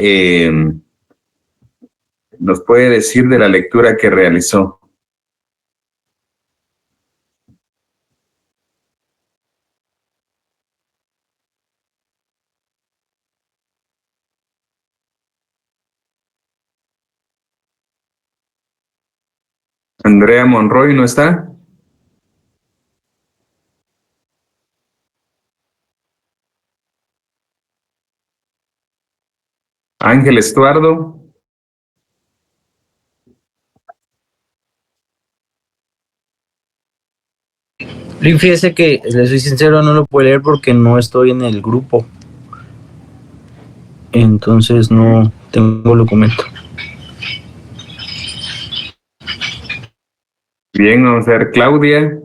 eh, nos puede decir de la lectura que realizó? Andrea Monroy, ¿no está? Ángel Estuardo. Fíjese que, le soy sincero, no lo puedo leer porque no estoy en el grupo. Entonces no tengo el documento. Bien, vamos a ver, Claudia.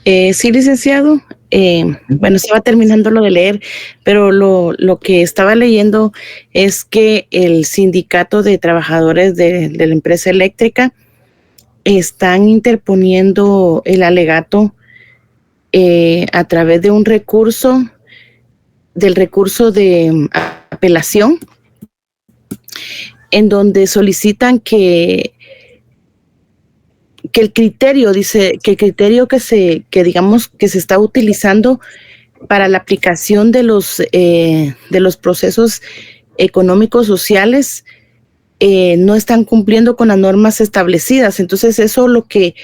Sí, licenciado. Bueno, estaba terminando lo de leer, pero lo que estaba leyendo es que el sindicato de trabajadores de la empresa eléctrica están interponiendo el alegato a través de un recurso, del recurso de apelación, en donde solicitan que el criterio, dice, que el criterio que digamos que se está utilizando para la aplicación de los procesos económicos sociales no están cumpliendo con las normas establecidas. Entonces eso lo que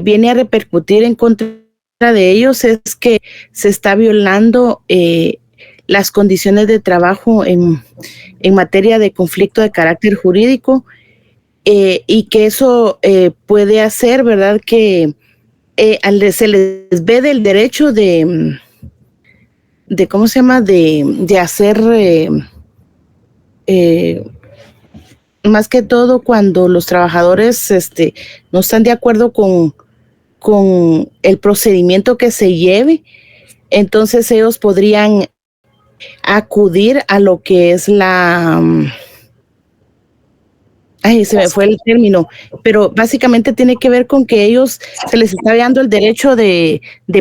viene a repercutir en contra de ellos es que se está violando las condiciones de trabajo en materia de conflicto de carácter jurídico, y que eso puede hacer, ¿verdad?, que se les ve del derecho de ¿cómo se llama?, de hacer más que todo cuando los trabajadores no están de acuerdo con el procedimiento que se lleve. Entonces ellos podrían acudir a lo que es se me fue el término, pero básicamente tiene que ver con que ellos se les está dando el derecho de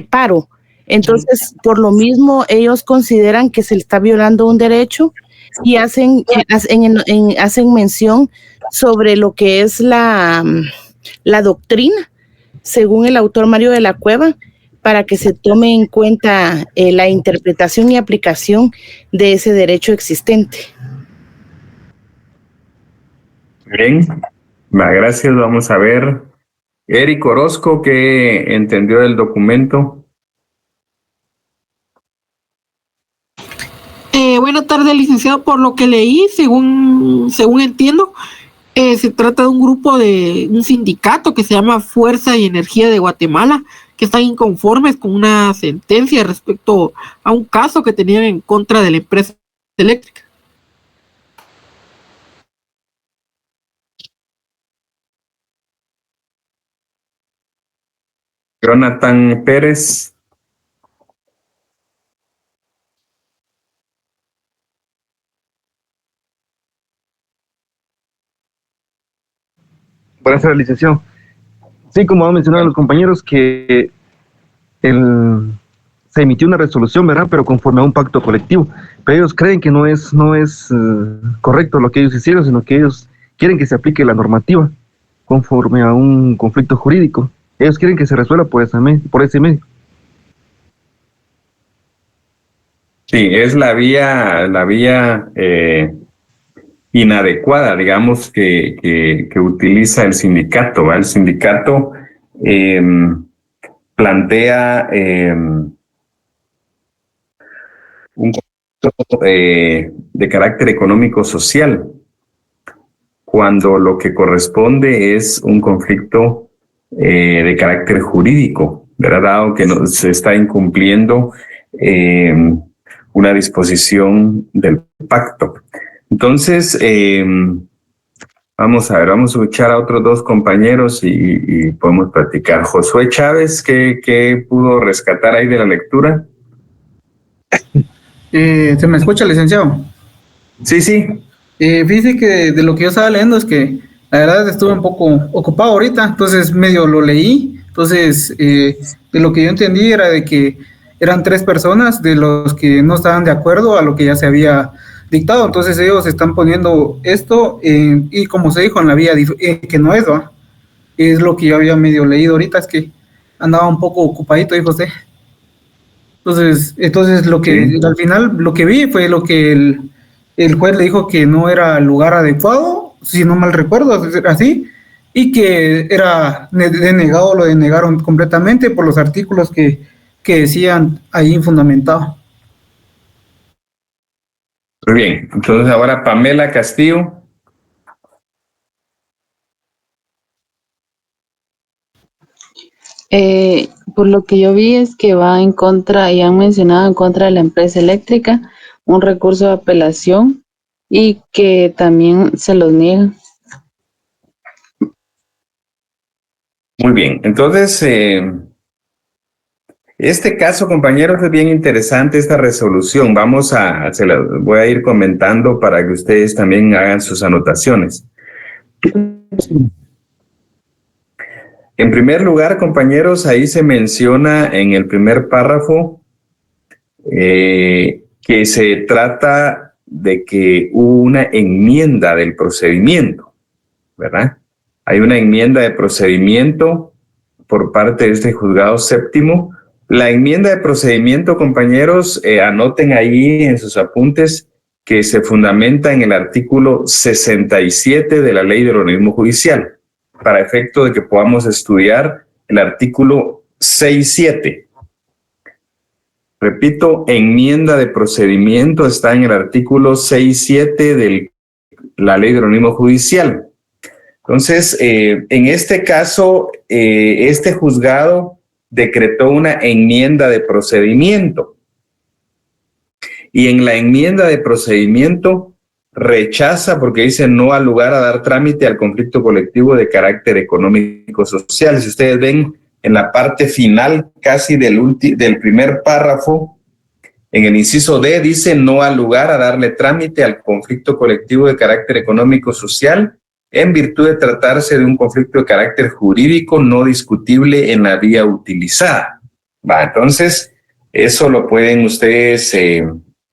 paro. Entonces, por lo mismo, ellos consideran que se les está violando un derecho y hacen mención sobre lo que es la doctrina, según el autor Mario de la Cueva, para que se tome en cuenta la interpretación y aplicación de ese derecho existente. Bien, gracias. Vamos a ver. Eric Orozco, ¿qué entendió del documento? Buenas tardes, licenciado. Por lo que leí, según entiendo, se trata de un grupo de un sindicato que se llama Fuerza y Energía de Guatemala, que están inconformes con una sentencia respecto a un caso que tenían en contra de la empresa eléctrica. Jonathan Pérez. Buenas tardes, licenciado. Sí, como han mencionado los compañeros, que se emitió una resolución, ¿verdad?, pero conforme a un pacto colectivo. Pero ellos creen que no es correcto lo que ellos hicieron, sino que ellos quieren que se aplique la normativa conforme a un conflicto jurídico. Ellos quieren que se resuelva por ese medio. Sí, es la vía inadecuada, digamos, que utiliza el sindicato, ¿va? El sindicato plantea un conflicto de carácter económico-social, cuando lo que corresponde es un conflicto de carácter jurídico, ¿verdad?, dado que se está incumpliendo una disposición del pacto. Entonces, vamos a escuchar a otros dos compañeros y podemos platicar. Josué Chávez, ¿qué pudo rescatar ahí de la lectura? ¿Se me escucha, licenciado? Sí. Fíjese que de lo que yo estaba leyendo es que la verdad estuve un poco ocupado ahorita, entonces medio lo leí. Entonces, de lo que yo entendí era de que eran 3 personas de los que no estaban de acuerdo a lo que ya se había dictado. Entonces ellos están poniendo esto y como se dijo en la vía que no es, ¿va? Es lo que yo había medio leído ahorita, es que andaba un poco ocupadito, dijo usted. Entonces lo que Sí. al final lo que vi fue lo que el juez le dijo que no era el lugar adecuado, si no mal recuerdo, así, y que era denegado, lo denegaron completamente por los artículos que decían ahí fundamentados. Muy bien, entonces ahora Pamela Castillo. Por lo que yo vi es que va en contra, y han mencionado en contra de la empresa eléctrica, un recurso de apelación y que también se los niegan. Muy bien, entonces este caso, compañeros, es bien interesante esta resolución. Se la voy a ir comentando para que ustedes también hagan sus anotaciones. En primer lugar, compañeros, ahí se menciona en el primer párrafo que se trata de que hubo una enmienda del procedimiento, ¿verdad? Hay una enmienda de procedimiento por parte de este juzgado séptimo. La enmienda de procedimiento, compañeros, anoten ahí en sus apuntes que se fundamenta en el artículo 67 de la Ley del Organismo Judicial, para efecto de que podamos estudiar el artículo 6.7. Repito, enmienda de procedimiento está en el artículo 6.7 de la Ley del Organismo Judicial. Entonces, en este caso, este juzgado decretó una enmienda de procedimiento. Y en la enmienda de procedimiento rechaza, porque dice no al lugar a dar trámite al conflicto colectivo de carácter económico-social. Si ustedes ven en la parte final casi del primer párrafo, en el inciso D dice no al lugar a darle trámite al conflicto colectivo de carácter económico-social en virtud de tratarse de un conflicto de carácter jurídico no discutible en la vía utilizada. Entonces, eso lo pueden ustedes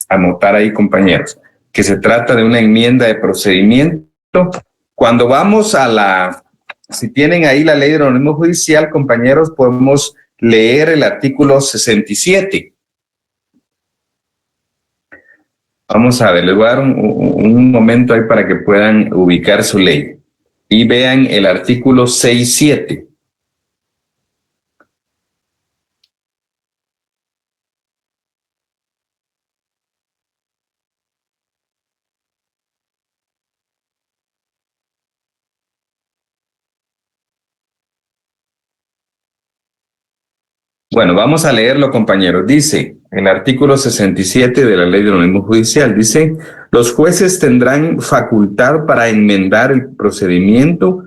anotar ahí, compañeros, que se trata de una enmienda de procedimiento. Cuando vamos si tienen ahí la Ley del Organismo Judicial, compañeros, podemos leer el artículo 67. Vamos a ver, les voy a dar un momento ahí para que puedan ubicar su ley. Y vean el artículo 6.7. Bueno, vamos a leerlo, compañeros. Dice, el artículo 67 de la Ley del Organismo Judicial, dice, los jueces tendrán facultad para enmendar el procedimiento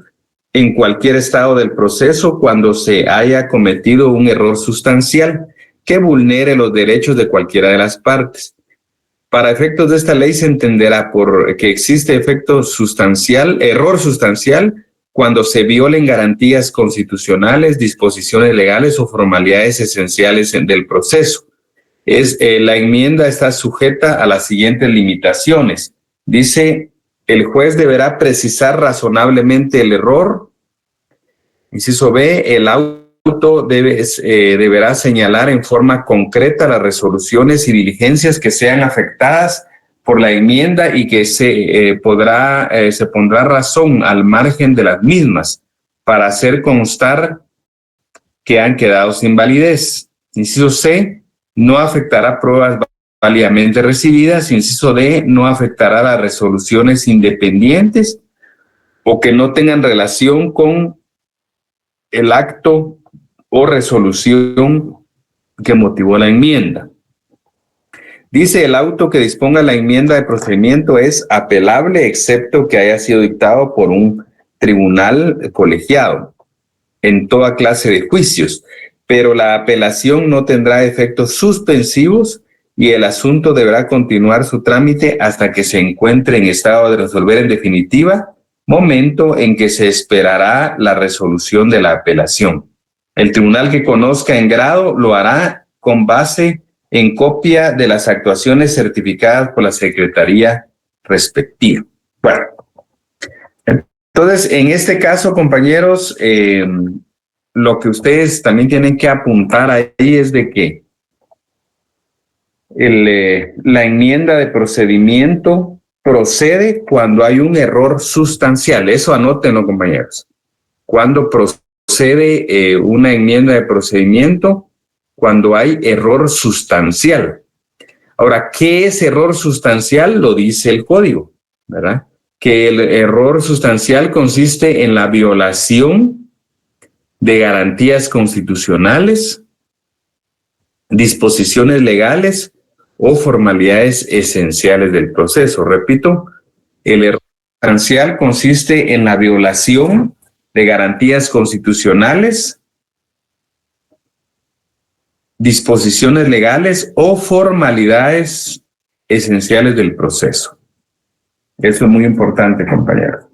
en cualquier estado del proceso cuando se haya cometido un error sustancial que vulnere los derechos de cualquiera de las partes. Para efectos de esta ley se entenderá por que existe error sustancial, cuando se violen garantías constitucionales, disposiciones legales o formalidades esenciales del proceso. La enmienda está sujeta a las siguientes limitaciones. Dice, el juez deberá precisar razonablemente el error. Inciso B, el auto deberá señalar en forma concreta las resoluciones y diligencias que sean afectadas por la enmienda y que se pondrá razón al margen de las mismas para hacer constar que han quedado sin validez. Inciso C, no afectará pruebas válidamente recibidas. Inciso D, no afectará las resoluciones independientes o que no tengan relación con el acto o resolución que motivó la enmienda. Dice, el auto que disponga la enmienda de procedimiento es apelable excepto que haya sido dictado por un tribunal colegiado en toda clase de juicios, pero la apelación no tendrá efectos suspensivos y el asunto deberá continuar su trámite hasta que se encuentre en estado de resolver en definitiva, momento en que se esperará la resolución de la apelación. El tribunal que conozca en grado lo hará con base en copia de las actuaciones certificadas por la Secretaría respectiva. Bueno, entonces, en este caso, compañeros, lo que ustedes también tienen que apuntar ahí es de que la enmienda de procedimiento procede cuando hay un error sustancial. Eso anótenlo, compañeros. Cuando procede una enmienda de procedimiento, cuando hay error sustancial. Ahora, ¿qué es error sustancial? Lo dice el código, ¿verdad? Que el error sustancial consiste en la violación de garantías constitucionales, disposiciones legales o formalidades esenciales del proceso. Repito, el error sustancial consiste en la violación de garantías constitucionales, disposiciones legales o formalidades esenciales del proceso. Eso es muy importante, compañeros.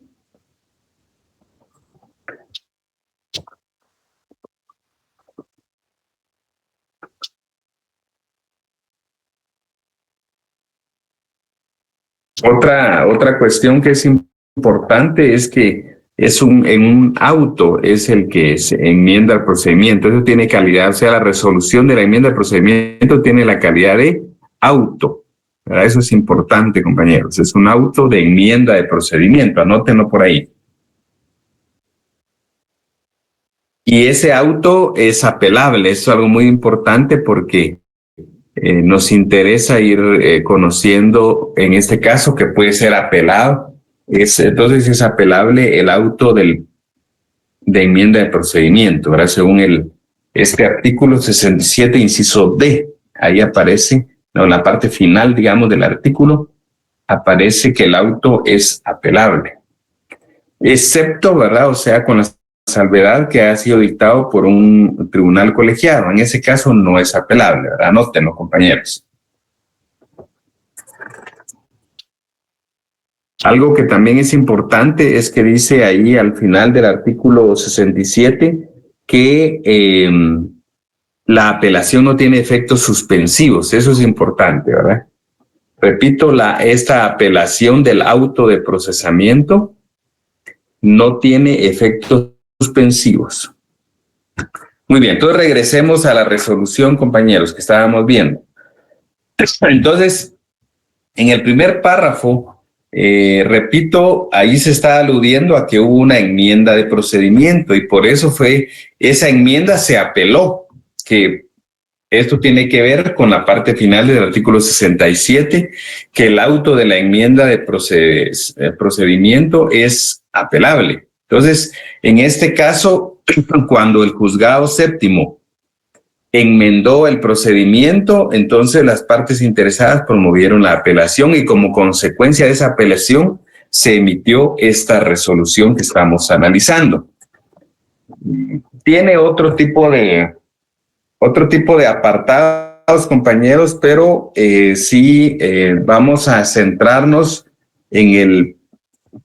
Otra cuestión que es importante es que en un auto es el que se enmienda el procedimiento. Eso tiene calidad, o sea, la resolución de la enmienda del procedimiento tiene la calidad de auto. ¿Verdad? Eso es importante, compañeros. Es un auto de enmienda de procedimiento. Anótenlo por ahí. Y ese auto es apelable. Eso es algo muy importante porque nos interesa ir conociendo, en este caso, que puede ser apelado. Entonces es apelable el auto de enmienda de procedimiento, ¿verdad? Según este artículo 67, inciso D. Ahí aparece, en la parte final, digamos, del artículo, aparece que el auto es apelable. Excepto, ¿verdad? O sea, con la salvedad que ha sido dictado por un tribunal colegiado. En ese caso no es apelable, ¿verdad? Anótenlo, compañeros. Algo que también es importante es que dice ahí al final del artículo 67 que la apelación no tiene efectos suspensivos. Eso es importante, ¿verdad? Repito, esta apelación del auto de procesamiento no tiene efectos suspensivos. Muy bien, entonces regresemos a la resolución, compañeros, que estábamos viendo. Entonces, en el primer párrafo, repito, ahí se está aludiendo a que hubo una enmienda de procedimiento y por eso esa enmienda se apeló, que esto tiene que ver con la parte final del artículo 67, que el auto de la enmienda de procedimiento es apelable. Entonces, en este caso, cuando el juzgado séptimo enmendó el procedimiento, entonces las partes interesadas promovieron la apelación y como consecuencia de esa apelación se emitió esta resolución que estamos analizando. Tiene otro tipo de apartados, compañeros, pero sí vamos a centrarnos en el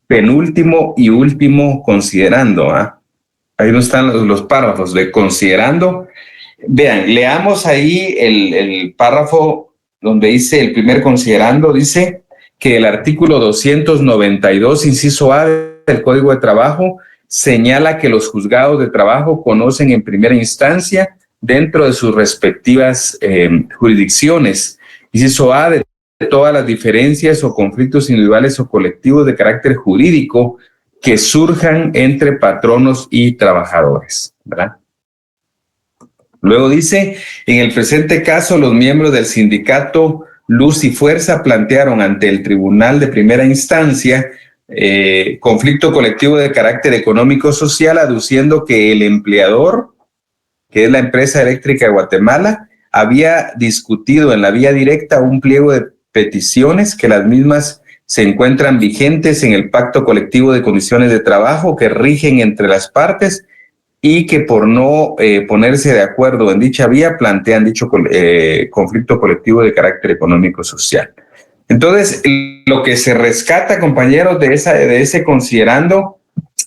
penúltimo y último considerando. Ahí no están los párrafos de considerando. Vean, leamos ahí el párrafo donde dice el primer considerando, dice que el artículo 292, inciso A del Código de Trabajo, señala que los juzgados de trabajo conocen en primera instancia dentro de sus respectivas jurisdicciones, inciso A, de todas las diferencias o conflictos individuales o colectivos de carácter jurídico que surjan entre patronos y trabajadores, ¿verdad? Luego dice, en el presente caso, los miembros del sindicato Luz y Fuerza plantearon ante el Tribunal de Primera Instancia conflicto colectivo de carácter económico-social, aduciendo que el empleador, que es la empresa eléctrica de Guatemala, había discutido en la vía directa un pliego de peticiones que las mismas se encuentran vigentes en el Pacto Colectivo de Condiciones de Trabajo que rigen entre las partes y que por no ponerse de acuerdo en dicha vía plantean dicho conflicto colectivo de carácter económico-social. Entonces, lo que se rescata, compañeros, de ese considerando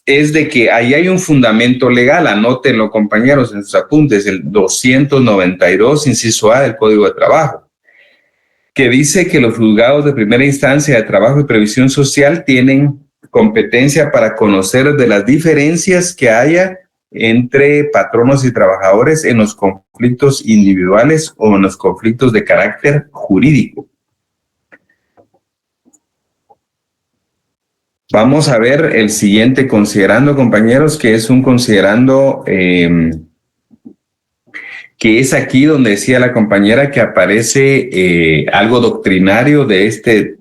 es de que ahí hay un fundamento legal, anótenlo compañeros en sus apuntes, el 292, inciso A del Código de Trabajo, que dice que los juzgados de primera instancia de trabajo y previsión social tienen competencia para conocer de las diferencias que haya entre patronos y trabajadores en los conflictos individuales o en los conflictos de carácter jurídico. Vamos a ver el siguiente considerando, compañeros, que es un considerando que es aquí donde decía la compañera que aparece algo doctrinario de este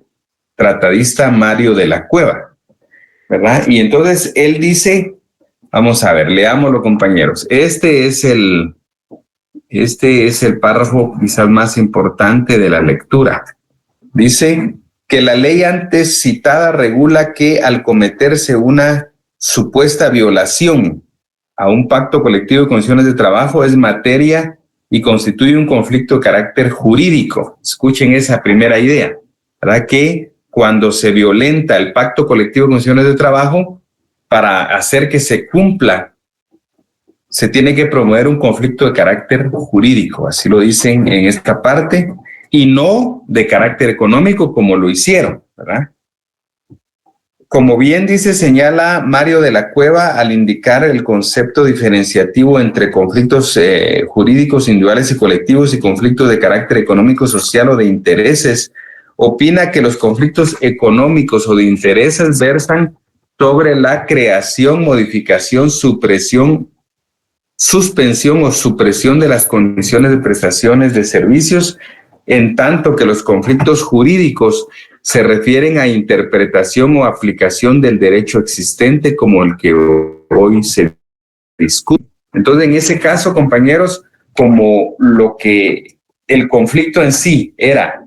tratadista Mario de la Cueva, ¿verdad? Y entonces él dice, vamos a ver, leámoslo, compañeros. Este es el párrafo quizás más importante de la lectura. Dice que la ley antes citada regula que al cometerse una supuesta violación a un pacto colectivo de condiciones de trabajo es materia y constituye un conflicto de carácter jurídico. Escuchen esa primera idea, ¿verdad? Que cuando se violenta el pacto colectivo de condiciones de trabajo, para hacer que se cumpla, se tiene que promover un conflicto de carácter jurídico, así lo dicen en esta parte, y no de carácter económico como lo hicieron, ¿verdad? Como bien dice, señala Mario de la Cueva al indicar el concepto diferenciativo entre conflictos jurídicos individuales y colectivos y conflictos de carácter económico, social o de intereses, opina que los conflictos económicos o de intereses versan sobre la creación, modificación, supresión, suspensión o supresión de las condiciones de prestaciones de servicios, en tanto que los conflictos jurídicos se refieren a interpretación o aplicación del derecho existente como el que hoy se discute. Entonces, en ese caso, compañeros, como lo que el conflicto en sí era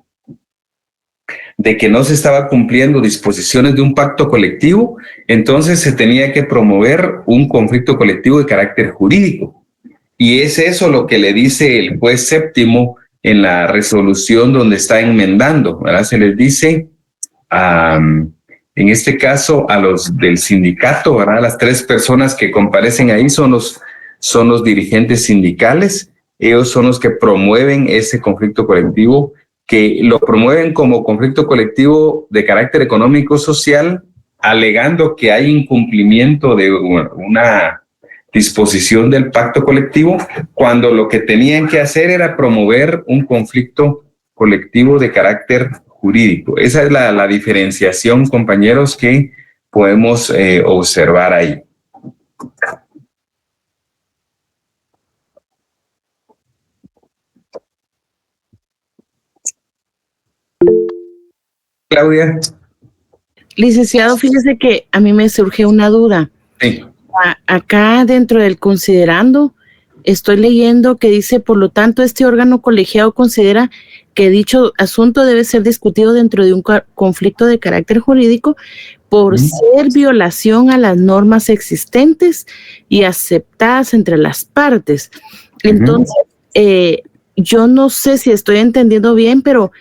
de que no se estaba cumpliendo disposiciones de un pacto colectivo, entonces se tenía que promover un conflicto colectivo de carácter jurídico. Y es eso lo que le dice el juez séptimo en la resolución donde está enmendando, ¿verdad? Se les dice, en este caso, a los del sindicato, ¿verdad? Las 3 personas que comparecen ahí son los dirigentes sindicales. Ellos son los que promueven ese conflicto colectivo, que lo promueven como conflicto colectivo de carácter económico-social, alegando que hay incumplimiento de una disposición del pacto colectivo, cuando lo que tenían que hacer era promover un conflicto colectivo de carácter jurídico. Esa es la diferenciación, compañeros, que podemos observar ahí. Claudia. Licenciado, fíjese que a mí me surge una duda. Sí. Acá dentro del considerando, estoy leyendo que dice, por lo tanto, este órgano colegiado considera que dicho asunto debe ser discutido dentro de un conflicto de carácter jurídico por ser violación a las normas existentes y aceptadas entre las partes. Entonces, yo no sé si estoy entendiendo bien, pero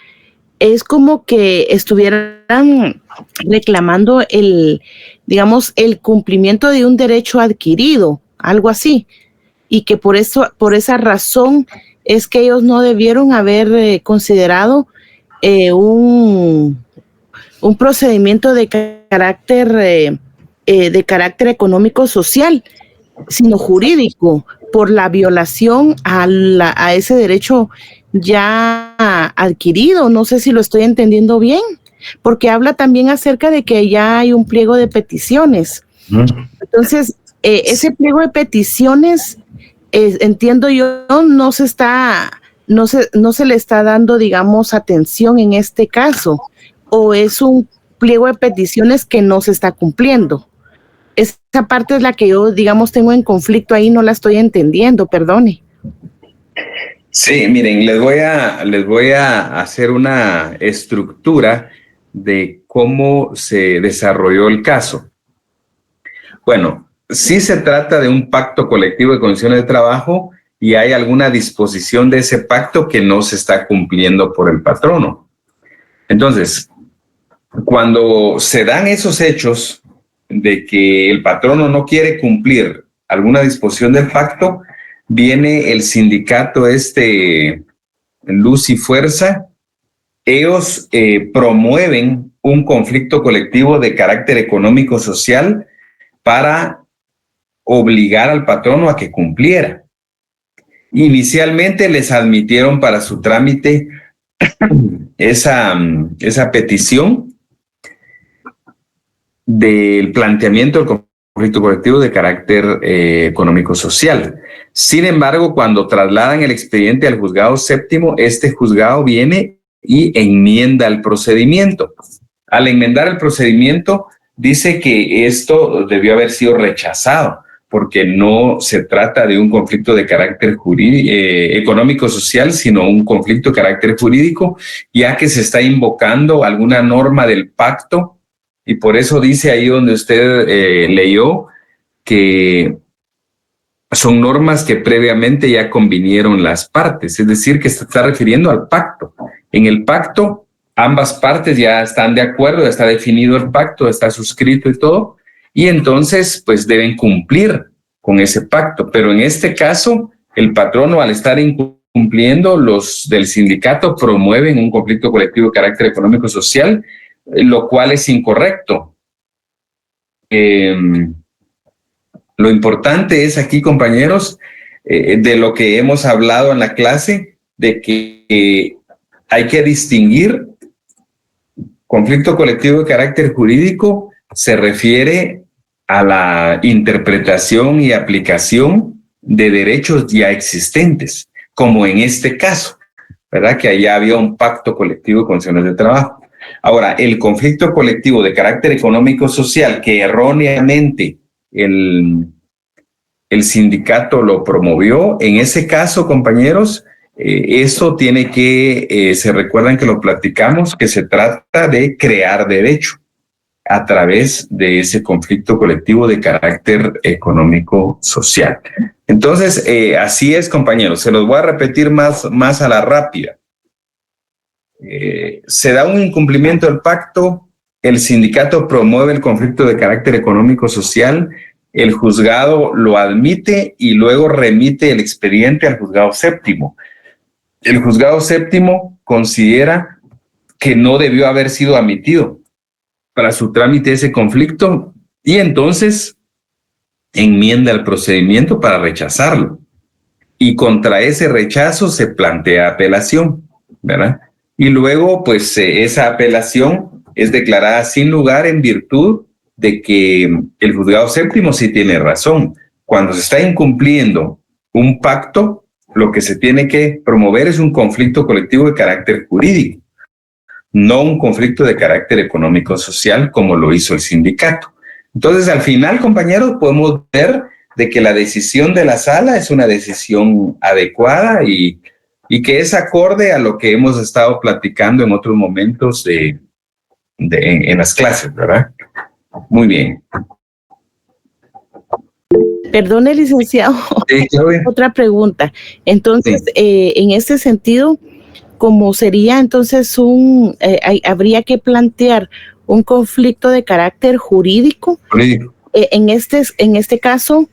es como que estuvieran reclamando el cumplimiento de un derecho adquirido, algo así, y que por esa razón es que ellos no debieron haber considerado un procedimiento de carácter económico social, sino jurídico, por la violación a ese derecho ya adquirido. No sé si lo estoy entendiendo bien, porque habla también acerca de que ya hay un pliego de peticiones. Entonces, ese pliego de peticiones, entiendo yo, no se le está dando, digamos, atención en este caso, o es un pliego de peticiones que no se está cumpliendo. Esa parte es la que yo, digamos, tengo en conflicto ahí, no la estoy entendiendo, perdone. Sí, miren, les voy a hacer una estructura de cómo se desarrolló el caso. Bueno, sí se trata de un pacto colectivo de condiciones de trabajo y hay alguna disposición de ese pacto que no se está cumpliendo por el patrono. Entonces, cuando se dan esos hechos, de que el patrono no quiere cumplir alguna disposición del pacto, viene el sindicato Luz y Fuerza. Ellos promueven un conflicto colectivo de carácter económico-social para obligar al patrono a que cumpliera. Inicialmente les admitieron para su trámite esa petición del planteamiento del conflicto colectivo de carácter económico-social. Sin embargo, cuando trasladan el expediente al juzgado séptimo, este juzgado viene y enmienda el procedimiento. Al enmendar el procedimiento, dice que esto debió haber sido rechazado, porque no se trata de un conflicto de carácter económico-social, sino un conflicto de carácter jurídico, ya que se está invocando alguna norma del pacto, y por eso dice ahí donde usted leyó que son normas que previamente ya convinieron las partes, es decir, que se está refiriendo al pacto. En el pacto, ambas partes ya están de acuerdo, ya está definido el pacto, está suscrito y todo, y entonces pues deben cumplir con ese pacto. Pero en este caso, el patrono, al estar incumpliendo, los del sindicato promueven un conflicto colectivo de carácter económico-social, lo cual es incorrecto. Lo importante es aquí, compañeros, de lo que hemos hablado en la clase, de que hay que distinguir. Conflicto colectivo de carácter jurídico se refiere a la interpretación y aplicación de derechos ya existentes, como en este caso, ¿verdad? Que allá había un pacto colectivo de condiciones de trabajo. Ahora, el conflicto colectivo de carácter económico-social que erróneamente el sindicato lo promovió, en ese caso, compañeros, eso tiene que, se recuerdan que lo platicamos, que se trata de crear derecho a través de ese conflicto colectivo de carácter económico-social. Entonces, así es, compañeros, se los voy a repetir más a la rápida. Se da un incumplimiento del pacto, el sindicato promueve el conflicto de carácter económico-social, el juzgado lo admite y luego remite el expediente al juzgado séptimo. El juzgado séptimo considera que no debió haber sido admitido para su trámite ese conflicto y entonces enmienda el procedimiento para rechazarlo. Y contra ese rechazo se plantea apelación, ¿verdad? Y luego, pues, esa apelación es declarada sin lugar en virtud de que el juzgado séptimo sí tiene razón. Cuando se está incumpliendo un pacto, lo que se tiene que promover es un conflicto colectivo de carácter jurídico, no un conflicto de carácter económico-social como lo hizo el sindicato. Entonces, al final, compañeros, podemos ver de que la decisión de la sala es una decisión adecuada y que es acorde a lo que hemos estado platicando en otros momentos en las clases, ¿verdad? Muy bien. Perdone, licenciado. Sí, Otra pregunta. Entonces, sí. En este sentido, ¿cómo sería entonces habría que plantear un conflicto de carácter jurídico? En este caso,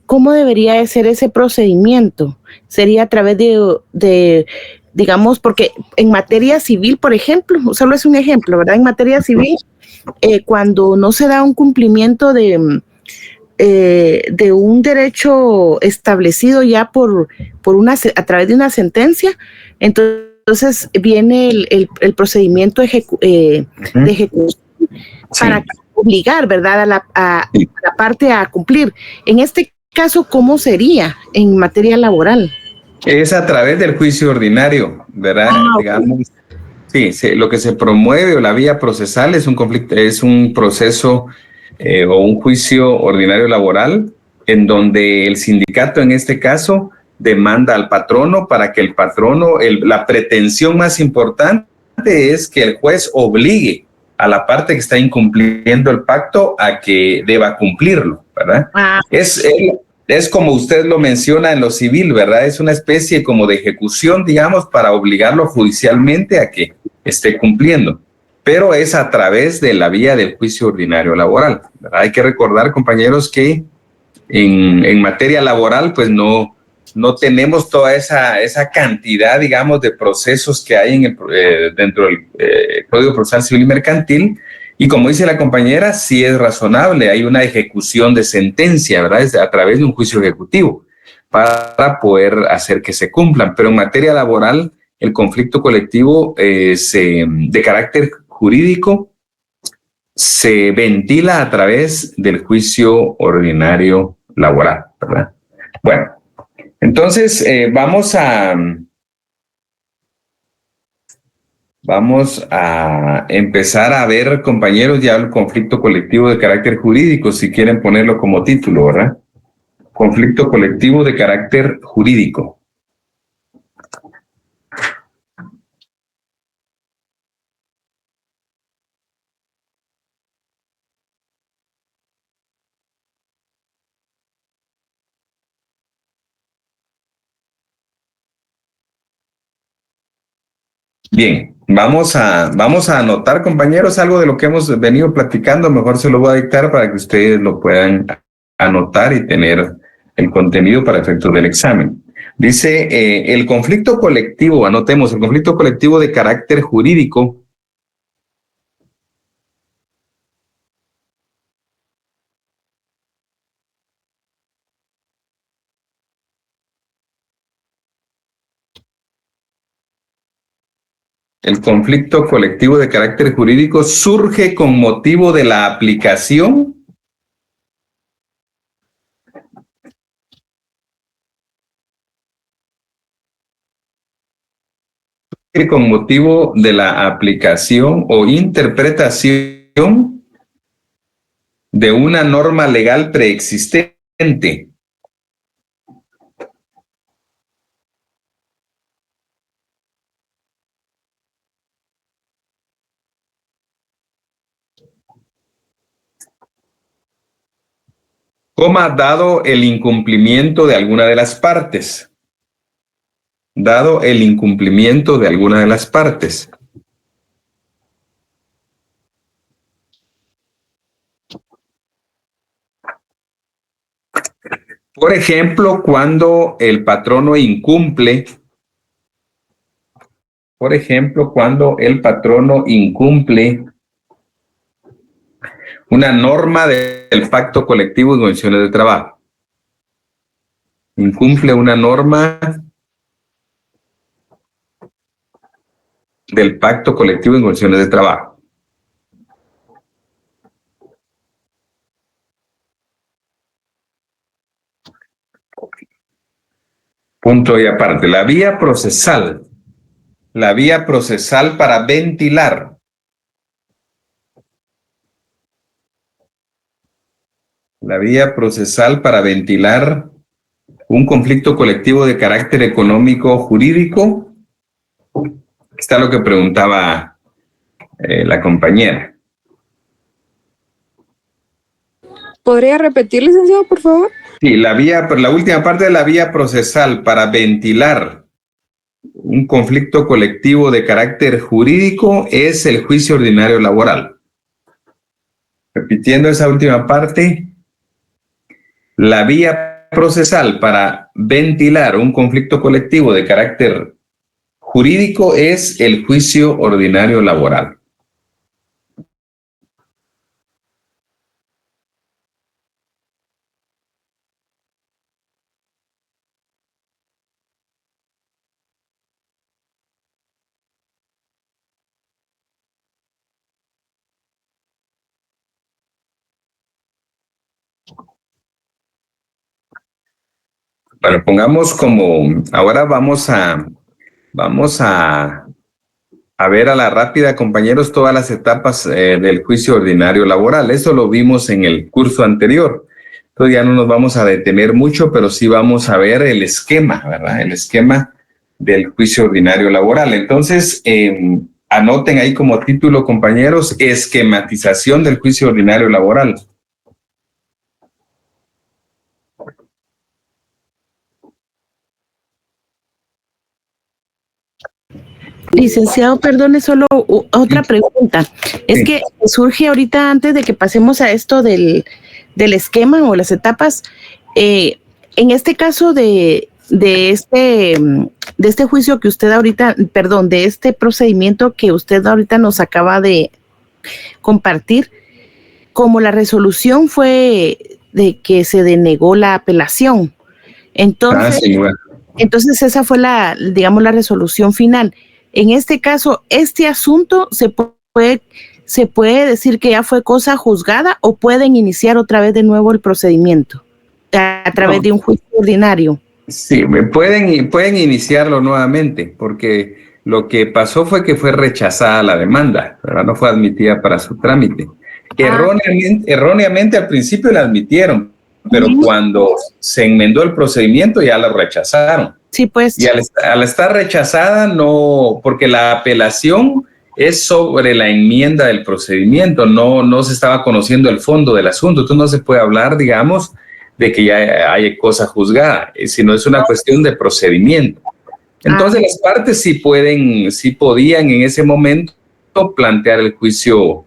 ¿cómo debería de ser ese procedimiento? ¿Sería a través de digamos, porque en materia civil, por ejemplo, solo es un ejemplo, ¿verdad? En materia civil, cuando no se da un cumplimiento de un derecho establecido ya a través de una sentencia, entonces viene el procedimiento de ejecución para obligar, ¿verdad?, a la parte a cumplir. En este caso, ¿cómo sería en materia laboral? Es a través del juicio ordinario, ¿verdad? Digamos, sí, lo que se promueve o la vía procesal es un proceso o un juicio ordinario laboral en donde el sindicato en este caso demanda al patrono para que el patrono, la pretensión más importante es que el juez obligue a la parte que está incumpliendo el pacto a que deba cumplirlo, ¿verdad? Es como usted lo menciona en lo civil, ¿verdad? Es una especie como de ejecución, digamos, para obligarlo judicialmente a que esté cumpliendo. pero es a través de la vía del juicio ordinario laboral, ¿verdad? Hay que recordar, compañeros, que en materia laboral, pues no tenemos toda esa cantidad, digamos, de procesos que hay dentro del Código Procesal Civil y Mercantil. Y como dice la compañera, sí es razonable, hay una ejecución de sentencia, ¿verdad? Es a través de un juicio ejecutivo para poder hacer que se cumplan. Pero en materia laboral, el conflicto colectivo de carácter jurídico se ventila a través del juicio ordinario laboral, ¿verdad? Bueno, entonces vamos a empezar a ver, compañeros, ya el conflicto colectivo de carácter jurídico, si quieren ponerlo como título, ¿verdad? Conflicto colectivo de carácter jurídico. Bien, vamos a anotar, compañeros, algo de lo que hemos venido platicando. Mejor se lo voy a dictar para que ustedes lo puedan anotar y tener el contenido para efectos del examen. Dice, el conflicto colectivo, anotemos, el conflicto colectivo de carácter jurídico el conflicto colectivo de carácter jurídico surge con motivo de la aplicación o interpretación de una norma legal preexistente. Dado el incumplimiento de alguna de las partes. Dado el incumplimiento de alguna de las partes. Por ejemplo, cuando el patrono incumple, una norma del pacto colectivo de condiciones de trabajo. Incumple una norma del pacto colectivo en condiciones de trabajo. Punto y aparte. La vía procesal para ventilar. La vía procesal para ventilar un conflicto colectivo de carácter económico jurídico. Está lo que preguntaba la compañera. ¿Podría repetir, licenciado, por favor? Sí, la última parte de la vía procesal para ventilar un conflicto colectivo de carácter jurídico es el juicio ordinario laboral. Repitiendo esa última parte, la vía procesal para ventilar un conflicto colectivo de carácter jurídico es el juicio ordinario laboral. Bueno, pongamos ahora vamos a ver a la rápida, compañeros, todas las etapas del juicio ordinario laboral. Eso lo vimos en el curso anterior. Entonces ya no nos vamos a detener mucho, pero sí vamos a ver el esquema, ¿verdad? El esquema del juicio ordinario laboral. Entonces, anoten ahí como título, compañeros, esquematización del juicio ordinario laboral. Licenciado, perdone, solo otra pregunta. Es que surge ahorita, antes de que pasemos a esto del esquema o las etapas, en este caso de este juicio que usted ahorita, perdón, de este procedimiento que usted ahorita nos acaba de compartir, como la resolución fue de que se denegó la apelación. Entonces, entonces esa fue digamos, la resolución final. En este caso, este asunto se puede decir que ya fue cosa juzgada o pueden iniciar otra vez de nuevo el procedimiento a través de un juicio ordinario. Sí, pueden iniciarlo nuevamente, porque lo que pasó fue que fue rechazada la demanda, ¿verdad? No fue admitida para su trámite. Erróneamente al principio la admitieron, pero cuando se enmendó el procedimiento ya la rechazaron. Sí, pues. Y al estar rechazada, no, porque la apelación es sobre la enmienda del procedimiento, no se estaba conociendo el fondo del asunto. Entonces no se puede hablar, digamos, de que ya hay cosa juzgada, sino es una cuestión de procedimiento. Entonces las partes sí podían en ese momento plantear el juicio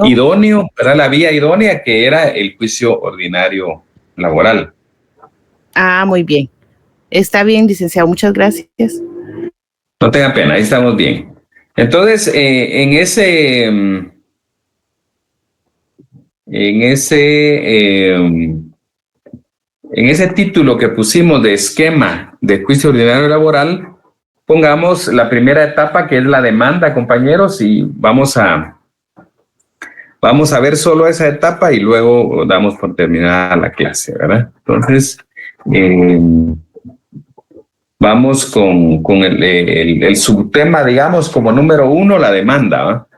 idóneo, ¿verdad? La vía idónea, que era el juicio ordinario laboral. Muy bien. Está bien, licenciado. Muchas gracias. No tenga pena, ahí estamos bien. Entonces, en ese título que pusimos de esquema de juicio ordinario laboral, pongamos la primera etapa, que es la demanda, compañeros, y vamos a ver solo esa etapa y luego damos por terminada la clase, ¿verdad? Entonces, vamos con el subtema, digamos, como número 1, la demanda, ¿va?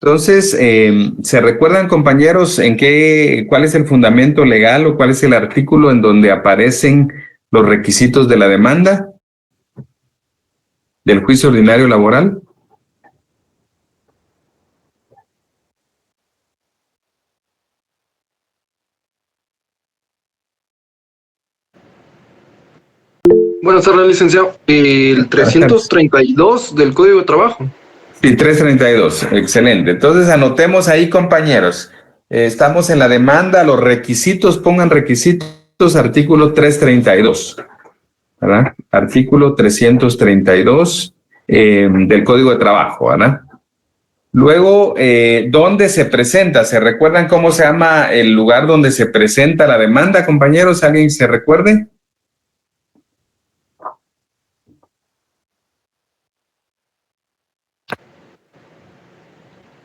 Entonces, ¿se recuerdan, compañeros, cuál es el fundamento legal o cuál es el artículo en donde aparecen los requisitos de la demanda del juicio ordinario laboral? Buenas tardes, licenciado. El 332 del Código de Trabajo. Sí, 332, excelente. Entonces anotemos ahí, compañeros. Estamos en la demanda, los requisitos, pongan requisitos, artículo 332, ¿verdad? Artículo 332 del Código de Trabajo, ¿verdad? Luego, ¿dónde se presenta? ¿Se recuerdan cómo se llama el lugar donde se presenta la demanda, compañeros? ¿Alguien se recuerde?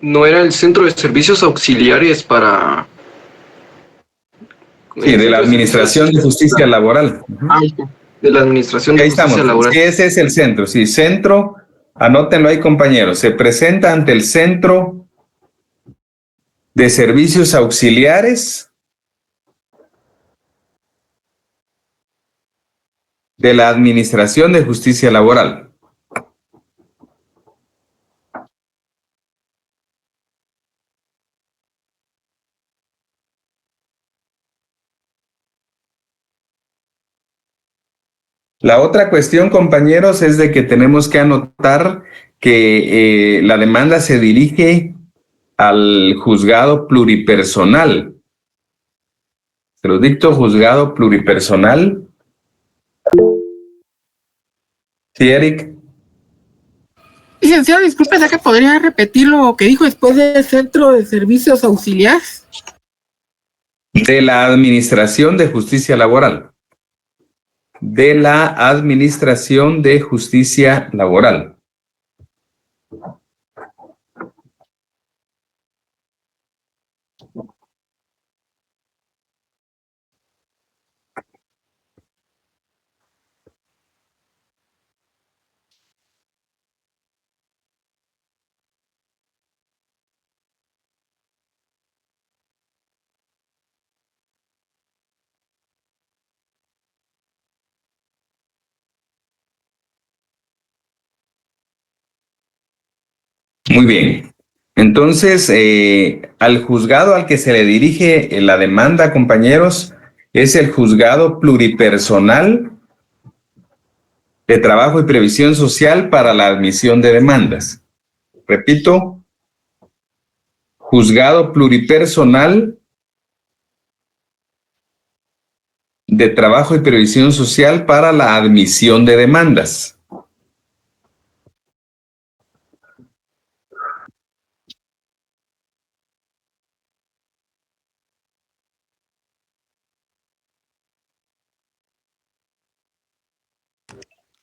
¿No era el Centro de Servicios Auxiliares para...? Sí, de la Administración de Justicia Laboral. De la Administración de Justicia Laboral. Sí, ese es el centro. Sí, centro, anótenlo ahí, compañeros. Se presenta ante el Centro de Servicios Auxiliares de la Administración de Justicia Laboral. La otra cuestión, compañeros, es de que tenemos que anotar que la demanda se dirige al juzgado pluripersonal. Se lo dicto, juzgado pluripersonal. Sí, Eric. Licenciado, disculpe, ¿ya que podría repetir lo que dijo después del Centro de Servicios Auxiliares? De la Administración de Justicia Laboral. De la Administración de Justicia Laboral. Muy bien. Entonces, al juzgado al que se le dirige la demanda, compañeros, es el Juzgado Pluripersonal de Trabajo y Previsión Social para la admisión de demandas. Repito, Juzgado Pluripersonal de Trabajo y Previsión Social para la admisión de demandas.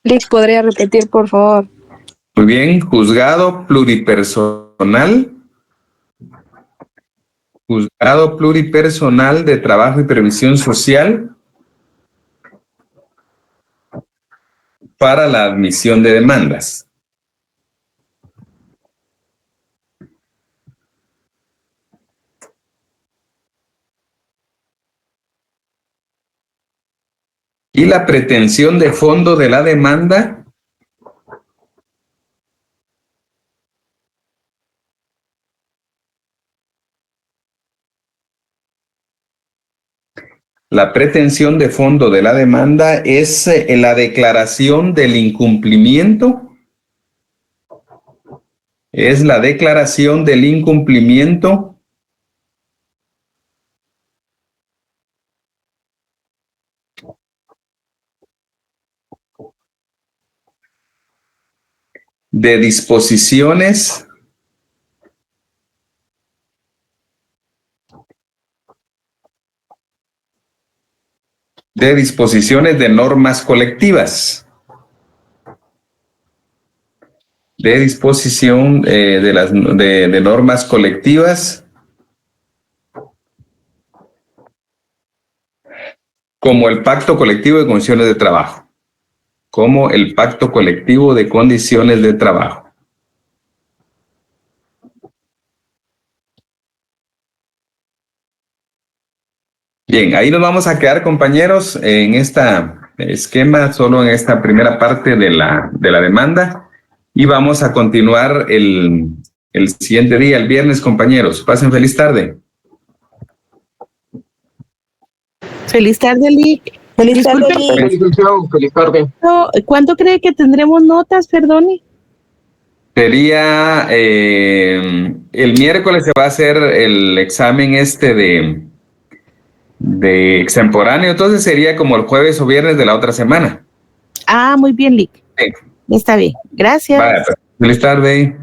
Lick, ¿podría repetir, por favor? Muy bien, Juzgado Pluripersonal de Trabajo y Previsión Social para la admisión de demandas. Y la pretensión de fondo de la demanda es la declaración del incumplimiento. Es la declaración del incumplimiento de disposiciones de normas colectivas. De disposición de normas colectivas como el Pacto Colectivo de Condiciones de Trabajo. Como el Pacto Colectivo de Condiciones de Trabajo. Bien, ahí nos vamos a quedar, compañeros, en este esquema, solo en esta primera parte de la demanda, y vamos a continuar el siguiente día, el viernes, compañeros. Pasen feliz tarde. Feliz tarde, Lick. Feliz tarde, Disculpe, Lick. Feliz tarde. ¿cuándo cree que tendremos notas, perdone? Sería el miércoles se va a hacer el examen de extemporáneo, entonces sería como el jueves o viernes de la otra semana. Ah, muy bien, Lick. Sí. Está bien. Gracias. Vale, pues, feliz tarde.